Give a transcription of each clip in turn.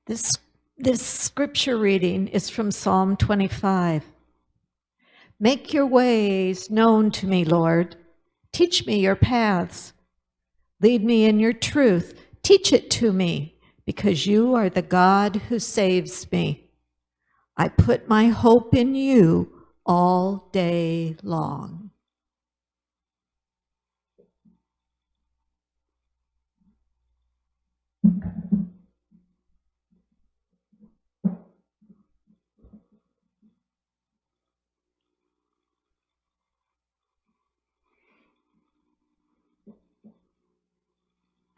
This, this scripture reading is from Psalm 25. Make your ways known to me, Lord. Teach me your paths. Lead me in your truth. Teach it to me, because you are the God who saves me. I put my hope in you all day long.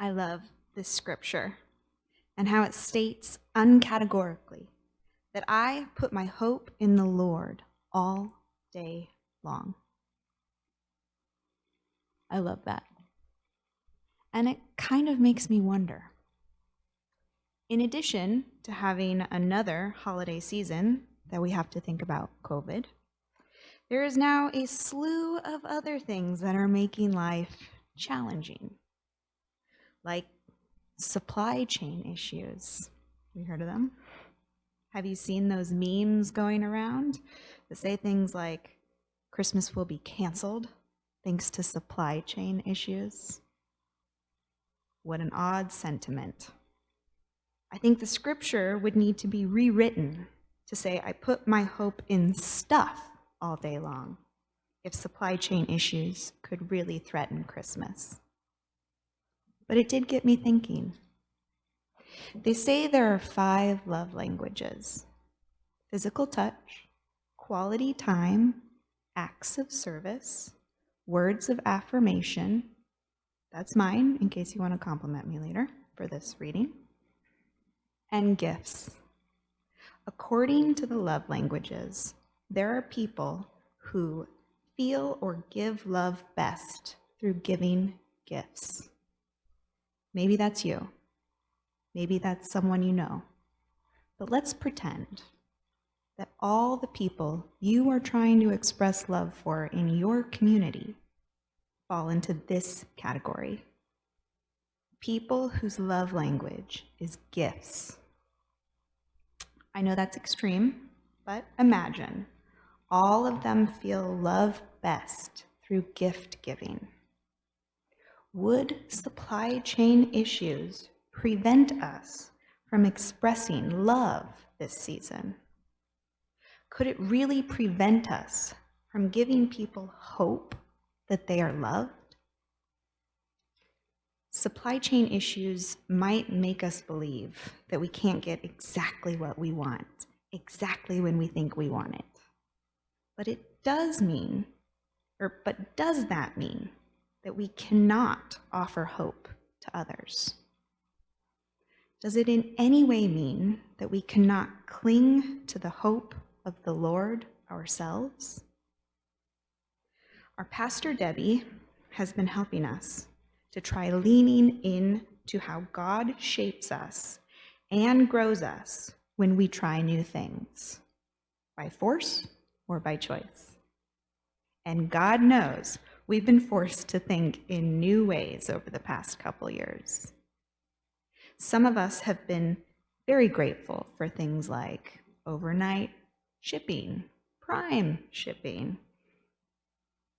I love this scripture and how it states uncategorically that I put my hope in the Lord all day long. I love that. And it kind of makes me wonder. In addition to having another holiday season that we have to think about COVID, there is now a slew of other things that are making life challenging, like supply chain issues. Have you heard of them? Have you seen those memes going around that say things like, Christmas will be canceled thanks to supply chain issues? What an odd sentiment. I think the scripture would need to be rewritten to say, I put my hope in stuff all day long, if supply chain issues could really threaten Christmas. But it did get me thinking. They say there are 5 love languages: physical touch, quality time, acts of service, words of affirmation. That's mine, in case you want to compliment me later for this reading. And gifts. According to the love languages, there are people who feel or give love best through giving gifts. Maybe that's you. Maybe that's someone you know. But let's pretend that all the people you are trying to express love for in your community fall into this category. People whose love language is gifts. I know that's extreme, but imagine all of them feel love best through gift giving. Would supply chain issues prevent us from expressing love this season? Could it really prevent us from giving people hope that they are loved? Supply chain issues might make us believe that we can't get exactly what we want, exactly when we think we want it. But does that mean that we cannot offer hope to others? Does it in any way mean that we cannot cling to the hope of the Lord ourselves? Our pastor, Debbie, has been helping us to try leaning in to how God shapes us and grows us when we try new things, by force or by choice. And God knows we've been forced to think in new ways over the past couple years. Some of us have been very grateful for things like overnight shipping, Prime shipping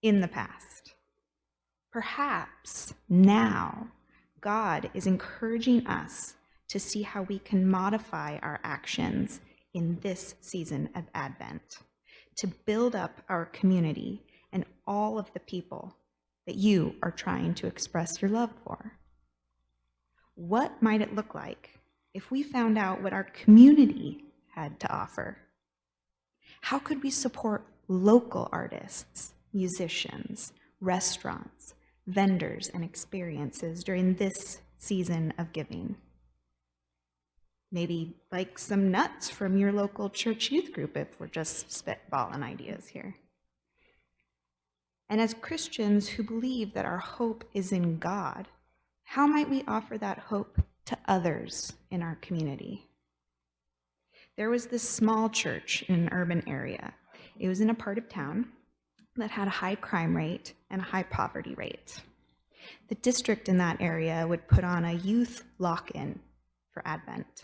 in the past. Perhaps now God is encouraging us to see how we can modify our actions in this season of Advent to build up our community and all of the people that you are trying to express your love for. What might it look like if we found out what our community had to offer? How could we support local artists, musicians, restaurants, vendors, and experiences during this season of giving? Maybe like some nuts from your local church youth group, if we're just spitballing ideas here. And as Christians who believe that our hope is in God, how might we offer that hope to others in our community? There was this small church in an urban area. It was in a part of town that had a high crime rate and a high poverty rate. The district in that area would put on a youth lock-in for Advent.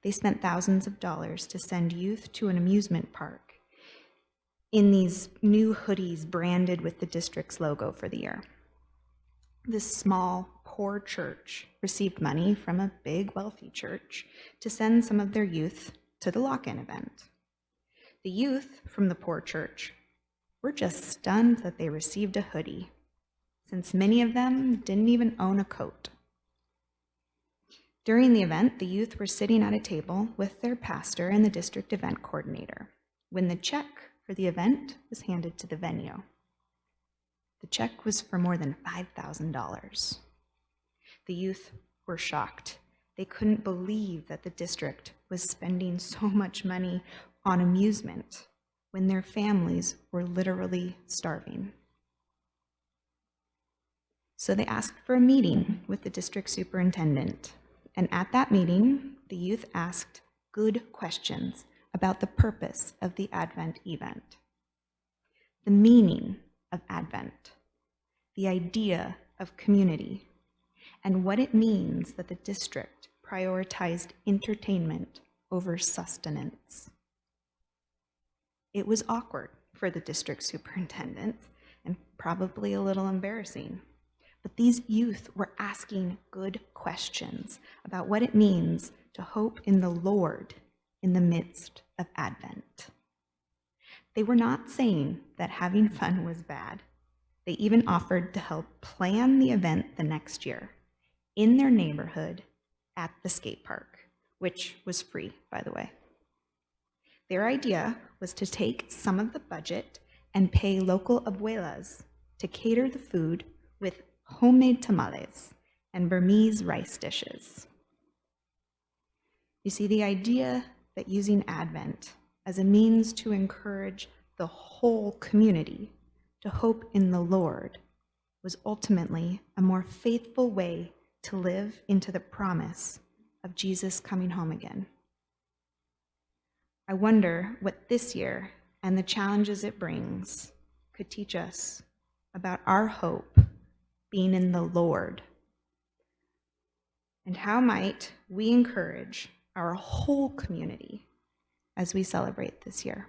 They spent thousands of dollars to send youth to an amusement park in these new hoodies branded with the district's logo for the year. This small, poor church received money from a big, wealthy church to send some of their youth to the lock-in event. The youth from the poor church were just stunned that they received a hoodie, since many of them didn't even own a coat. During the event, the youth were sitting at a table with their pastor and the district event coordinator when the check for the event was handed to the venue. The check was for more than $5,000. The youth were shocked. They couldn't believe that the district was spending so much money on amusement when their families were literally starving. So they asked for a meeting with the district superintendent. And at that meeting, the youth asked good questions about the purpose of the Advent event, the meaning of Advent, the idea of community, and what it means that the district prioritized entertainment over sustenance. It was awkward for the district superintendent and probably a little embarrassing. But these youth were asking good questions about what it means to hope in the Lord in the midst of Advent. They were not saying that having fun was bad. They even offered to help plan the event the next year in their neighborhood at the skate park, which was free, by the way. Their idea was to take some of the budget and pay local abuelas to cater the food with homemade tamales and Burmese rice dishes. You see, the idea that using Advent as a means to encourage the whole community to hope in the Lord was ultimately a more faithful way to live into the promise of Jesus coming home again. I wonder what this year and the challenges it brings could teach us about our hope being in the Lord. And how might we encourage our whole community as we celebrate this year?